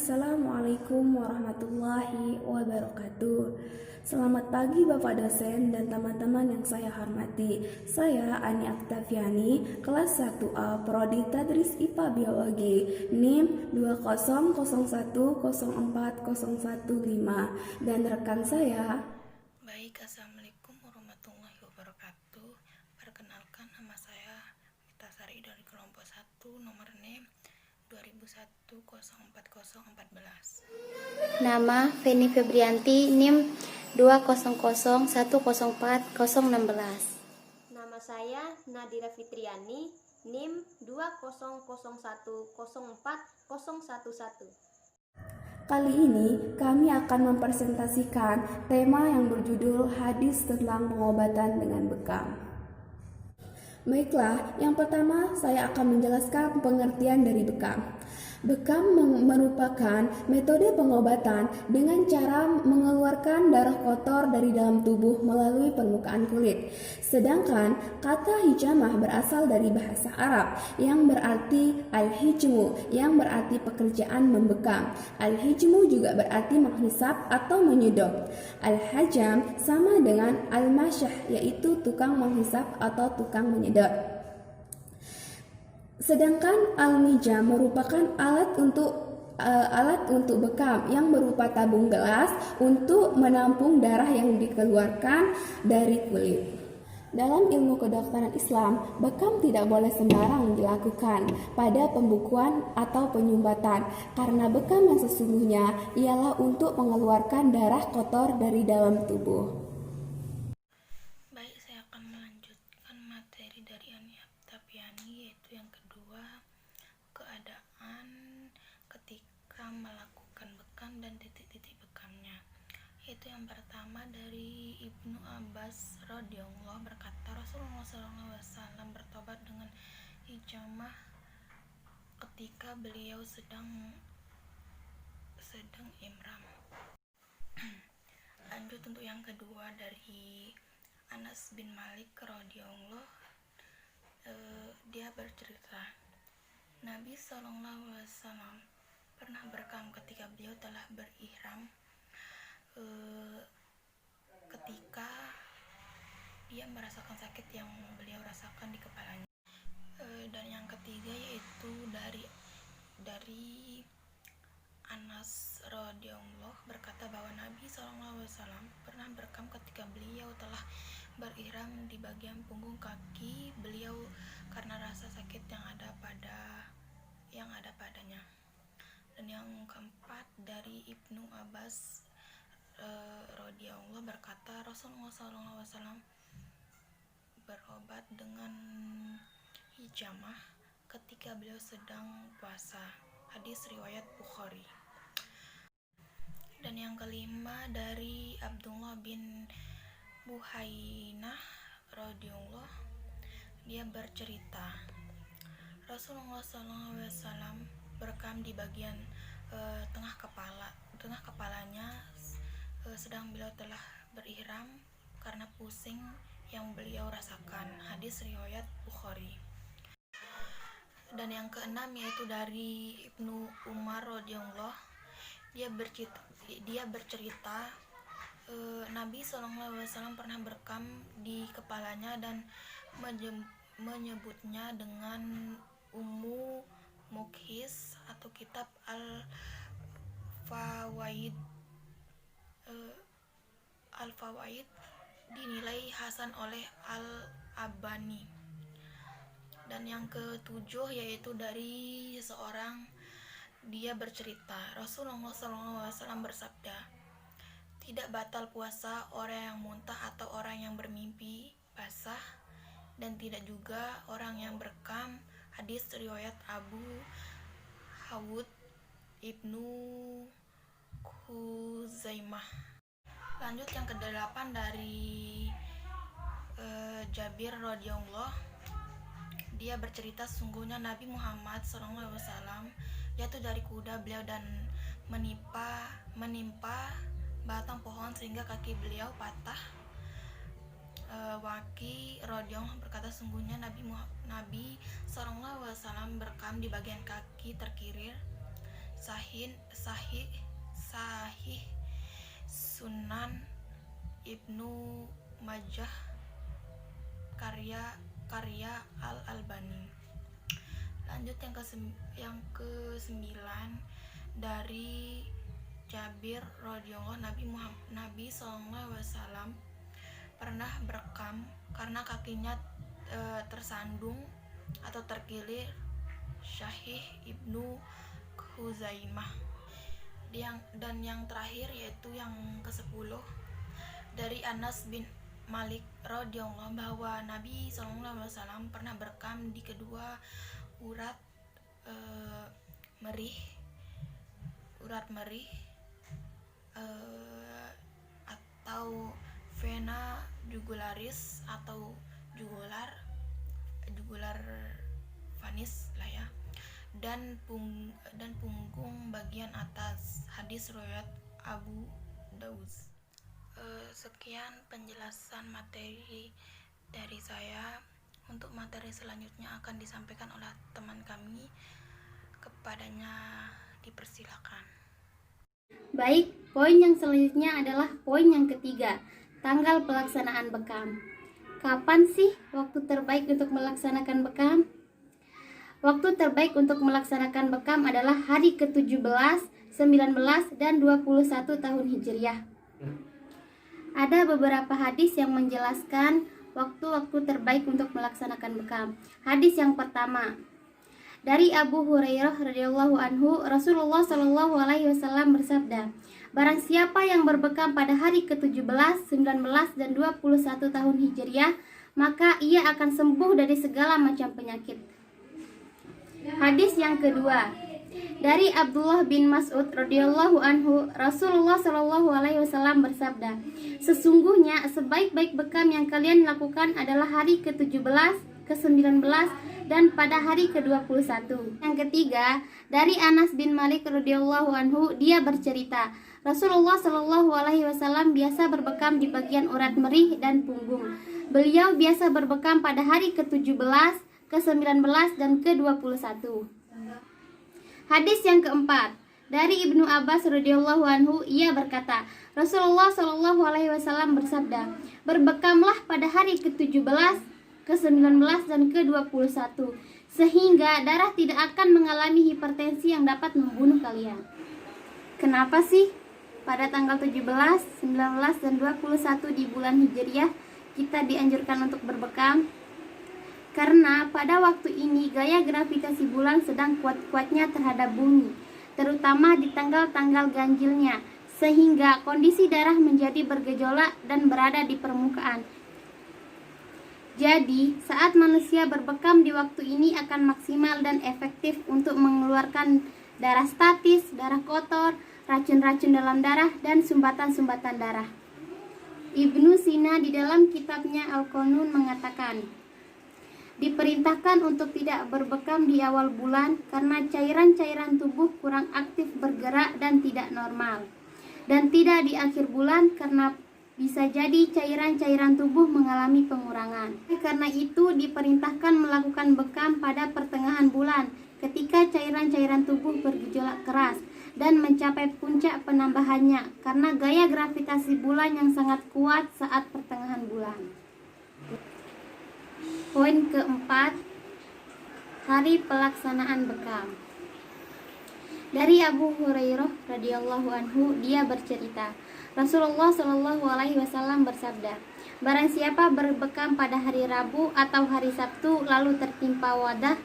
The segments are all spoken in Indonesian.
Assalamualaikum warahmatullahi wabarakatuh. Selamat pagi Bapak dosen dan teman-teman yang saya hormati. Saya Ani Aktaviani, kelas 1A, Prodi Tadris IPA Biologi, NIM 20010404015, dan rekan saya. Baik, Assalamualaikum warahmatullahi wabarakatuh. Perkenalkan, nama saya Mita Sari dari kelompok 1, nomor NIM 2010404014. Nama Feni Febrianti, NIM 20010404016. Nama saya Nadira Fitriani, NIM 20010404011. Kali ini kami akan mempresentasikan tema yang berjudul hadis tentang pengobatan dengan bekam. Baiklah, yang pertama saya akan menjelaskan pengertian dari bekam. Bekam merupakan metode pengobatan dengan cara mengeluarkan darah kotor dari dalam tubuh melalui permukaan kulit. Sedangkan kata hijamah berasal dari bahasa Arab yang berarti al-hijmu, yang berarti pekerjaan membekam. Al-hijmu juga berarti menghisap atau menyedot. Al-hajam sama dengan al-masyah, yaitu tukang menghisap atau tukang menyedot. Sedangkan al-mijam merupakan alat untuk bekam yang berupa tabung gelas untuk menampung darah yang dikeluarkan dari kulit. Dalam ilmu kedokteran Islam, bekam tidak boleh sembarang dilakukan pada pembukuan atau penyumbatan, karena bekam yang sesungguhnya ialah untuk mengeluarkan darah kotor dari dalam tubuh. Baik, saya akan melanjutkan materi dari Ani Aktaviani, yaitu yang kedua, keadaan ketika melakukan bekam dan titik-titik bekamnya. Yaitu yang pertama dari Ibnu Abbas radhiyallahu berkata, Rasulullah SAW bertobat dengan hijamah ketika beliau sedang imram. Lanjut untuk yang kedua dari Anas bin Malik radhiyallahu, dia bercerita, Nabi SAW pernah berekam ketika beliau telah berihram, ketika dia merasakan sakit yang beliau rasakan di kepalanya. Dan yang ketiga yaitu dari Anas radhiyallahu berkata bahwa Nabi SAW pernah berekam ketika beliau telah berihram di bagian punggung kaki beliau karena rasa sakit yang ada padanya. Dan yang keempat dari Ibnu Abbas radhiyallahu berkata, Rasulullah SAW berobat dengan hijamah ketika beliau sedang puasa. Hadis riwayat Bukhari. Dan yang kelima dari Abdullah bin Buhainah radhiyallahu, dia bercerita, Rasulullah SAW berekam di bagian tengah kepalanya sedang beliau telah berihram karena pusing yang beliau rasakan. Hadis riwayat Bukhari. Dan yang keenam yaitu dari Ibnu Umar radhiyallahu, dia bercerita Nabi SAW pernah berekam di kepalanya dan menyebutnya dengan Ummu Mukhis atau kitab Al-Fawaid dinilai hasan oleh Al-Albani. Dan yang ketujuh yaitu dari seorang, dia bercerita, Rasulullah SAW bersabda, tidak batal puasa orang yang muntah atau orang yang bermimpi basah, dan tidak juga orang yang berekam. Hadis riwayat Abu Hawud Ibnu Khuzaimah. Lanjut yang ke-8 dari Jabir radhiyallahu, dia bercerita, sungguhnya Nabi Muhammad SAW jatuh dari kuda beliau dan menimpa batang pohon sehingga kaki beliau patah. Waki radhiyallahu berkata, sungguhnya Nabi SAW berekam di bagian kaki terkiri Sahih Sunan Ibnu Majah karya Al-Albani. Lanjut yang ke-9 dari Jabir radhiyallahu Nabi SAW pernah berekam karena kakinya tersandung atau terkilir Syahih Ibnu Huzaimah. Dan yang terakhir yaitu yang ke-10 dari Anas bin Malik radhiyallahu bahwa Nabi SAW pernah berekam di kedua urat merih atau vena jugularis atau jugular vanis lah ya, dan punggung bagian atas. Hadis riwayat Abu Daud. Sekian penjelasan materi dari saya. Untuk materi selanjutnya akan disampaikan oleh teman kami. Kepadanya dipersilakan. Baik, poin yang selanjutnya adalah poin yang ketiga, tanggal pelaksanaan bekam. Kapan sih waktu terbaik untuk melaksanakan bekam? Waktu terbaik untuk melaksanakan bekam adalah hari ke-17, 19, dan 21 tahun Hijriah. Ada beberapa hadis yang menjelaskan waktu-waktu terbaik untuk melaksanakan bekam. Hadis yang pertama dari Abu Hurairah radhiyallahu anhu, Rasulullah shallallahu alaihi wasallam bersabda, barang siapa yang berbekam pada hari ke-17, 19, dan 21 tahun Hijriah, maka ia akan sembuh dari segala macam penyakit. Hadis yang kedua dari Abdullah bin Mas'ud radhiyallahu anhu, Rasulullah shallallahu alaihi wasallam bersabda, sesungguhnya sebaik-baik bekam yang kalian lakukan adalah hari ke-17, ke-19, dan pada hari ke-21. Yang ketiga dari Anas bin Malik radhiyallahu anhu, dia bercerita, Rasulullah shallallahu alaihi wasallam biasa berbekam di bagian urat merih dan punggung. Beliau biasa berbekam pada hari ke-17, ke-19, dan ke-21. Hadis yang keempat dari Ibnu Abbas radhiyallahu anhu, ia berkata, Rasulullah shallallahu alaihi wasallam bersabda, berbekamlah pada hari ke-17, ke-19, dan ke-21, sehingga darah tidak akan mengalami hipertensi yang dapat membunuh kalian. Kenapa sih pada tanggal 17, 19, dan 21 di bulan Hijriah kita dianjurkan untuk berbekam? Karena pada waktu ini gaya gravitasi bulan sedang kuat-kuatnya terhadap bumi, terutama di tanggal-tanggal ganjilnya, sehingga kondisi darah menjadi bergejolak dan berada di permukaan. Jadi, saat manusia berbekam di waktu ini akan maksimal dan efektif untuk mengeluarkan darah statis, darah kotor, racun-racun dalam darah, dan sumbatan-sumbatan darah. Ibnu Sina di dalam kitabnya Al-Qanun mengatakan, diperintahkan untuk tidak berbekam di awal bulan karena cairan-cairan tubuh kurang aktif bergerak dan tidak normal, dan tidak di akhir bulan karena bisa jadi cairan-cairan tubuh mengalami pengurangan. Karena itu diperintahkan melakukan bekam pada pertengahan bulan ketika cairan-cairan tubuh bergejolak keras dan mencapai puncak penambahannya karena gaya gravitasi bulan yang sangat kuat saat pertengahan bulan. Poin keempat, hari pelaksanaan bekam. Dari Abu Hurairah radhiyallahu anhu, dia bercerita, Rasulullah shallallahu alaihi wasallam bersabda, barang siapa berbekam pada hari Rabu atau hari Sabtu lalu tertimpa wadah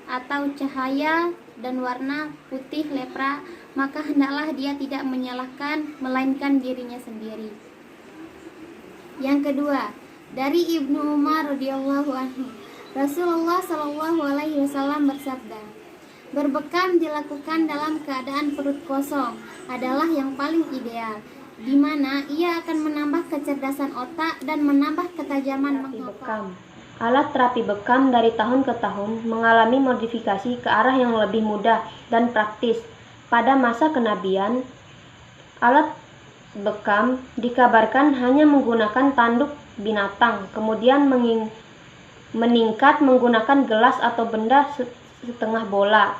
atau cahaya dan warna putih lepra, maka hendaklah dia tidak menyalahkan melainkan dirinya sendiri. Yang kedua, dari Ibnu Umar radhiyallahu anhu, Rasulullah shallallahu alaihi wasallam bersabda, berbekam dilakukan dalam keadaan perut kosong adalah yang paling ideal, di mana ia akan menambah kecerdasan otak dan menambah ketajaman menghafal. Alat terapi bekam dari tahun ke tahun mengalami modifikasi ke arah yang lebih mudah dan praktis. Pada masa kenabian, alat bekam dikabarkan hanya menggunakan tanduk binatang, kemudian meningkat menggunakan gelas atau benda setengah bola.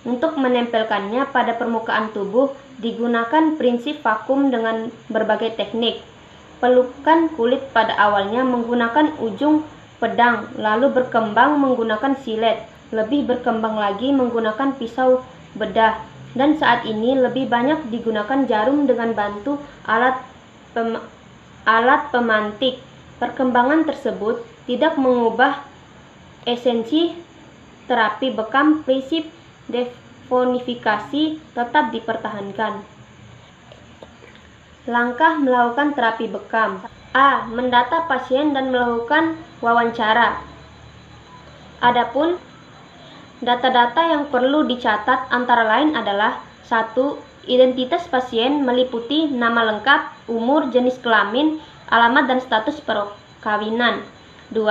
Untuk menempelkannya pada permukaan tubuh digunakan prinsip vakum dengan berbagai teknik. Pelukan kulit pada awalnya menggunakan ujung pedang, lalu berkembang menggunakan silet, lebih berkembang lagi menggunakan pisau bedah, dan saat ini lebih banyak digunakan jarum dengan bantu alat pemantik. Perkembangan tersebut tidak mengubah esensi terapi bekam. Prinsip defonifikasi tetap dipertahankan. Langkah melakukan terapi bekam. A. Mendata pasien dan melakukan wawancara. Adapun data-data yang perlu dicatat antara lain adalah 1. Identitas pasien meliputi nama lengkap, umur, jenis kelamin, alamat dan status perkawinan. 2.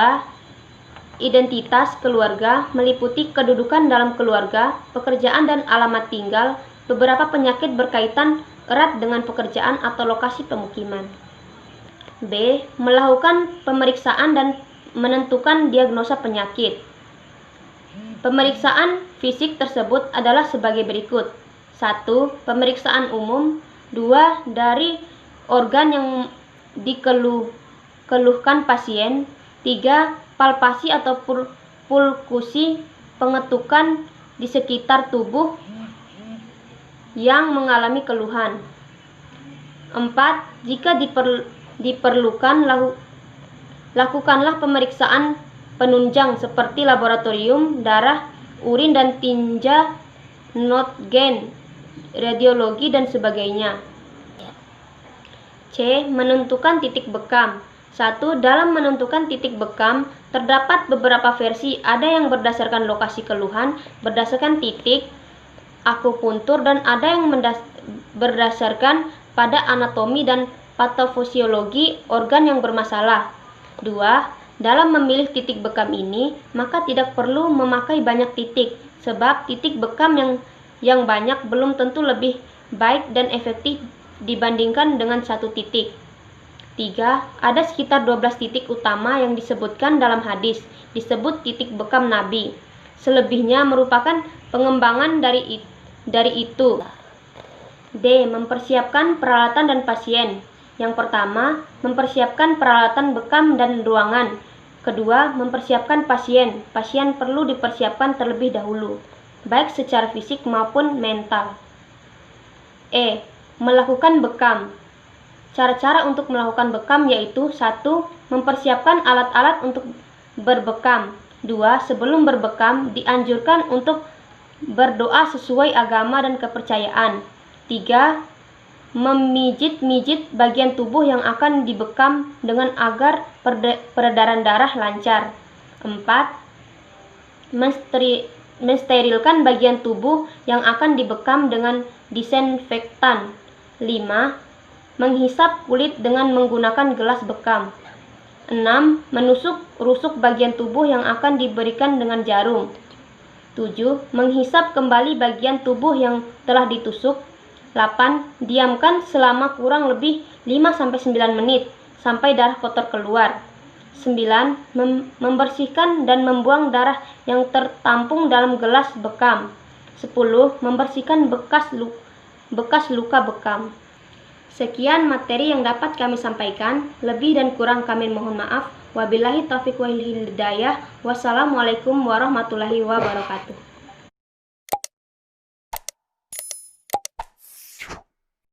Identitas keluarga meliputi kedudukan dalam keluarga, pekerjaan dan alamat tinggal, beberapa penyakit berkaitan erat dengan pekerjaan atau lokasi pemukiman. B. Melakukan pemeriksaan dan menentukan diagnosa penyakit. Pemeriksaan fisik tersebut adalah sebagai berikut. 1. Pemeriksaan umum. 2. Dari organ yang dikeluhkan pasien. 3. Palpasi atau pulkusi, pengetukan di sekitar tubuh yang mengalami keluhan. 4. Jika diperlukan, lakukanlah pemeriksaan penunjang seperti laboratorium, darah, urin dan tinja, röntgen, radiologi dan sebagainya. C. Menentukan titik bekam. 1. Dalam menentukan titik bekam, terdapat beberapa versi. Ada yang berdasarkan lokasi keluhan, berdasarkan titik akupuntur, dan ada yang berdasarkan pada anatomi dan patofisiologi organ yang bermasalah. 2. Dalam memilih titik bekam ini, maka tidak perlu memakai banyak titik, sebab titik bekam yang banyak belum tentu lebih baik dan efektif dibandingkan dengan satu titik. 3. Ada sekitar 12 titik utama yang disebutkan dalam hadis, disebut titik bekam Nabi. Selebihnya merupakan pengembangan dari itu. D. Mempersiapkan peralatan dan pasien. Yang pertama, mempersiapkan peralatan bekam dan ruangan. Kedua, mempersiapkan pasien. Pasien perlu dipersiapkan terlebih dahulu, baik secara fisik maupun mental. E. Melakukan bekam. Cara-cara untuk melakukan bekam yaitu 1. Mempersiapkan alat-alat untuk berbekam. 2. Sebelum berbekam, dianjurkan untuk berdoa sesuai agama dan kepercayaan. 3. Memijit-mijit bagian tubuh yang akan dibekam dengan agar peredaran darah lancar. 4. Mensterilkan bagian tubuh yang akan dibekam dengan disinfektan. 5. Menghisap kulit dengan menggunakan gelas bekam. 6. Menusuk-rusuk bagian tubuh yang akan diberikan dengan jarum. 7. Menghisap kembali bagian tubuh yang telah ditusuk. 8. Diamkan selama kurang lebih 5-9 menit sampai darah kotor keluar. 9. Membersihkan dan membuang darah yang tertampung dalam gelas bekam. 10. Membersihkan bekas luka bekam. Sekian materi yang dapat kami sampaikan. Lebih dan kurang kami mohon maaf. Wabillahi taufiq wal hidayah. Wassalamualaikum warahmatullahi wabarakatuh.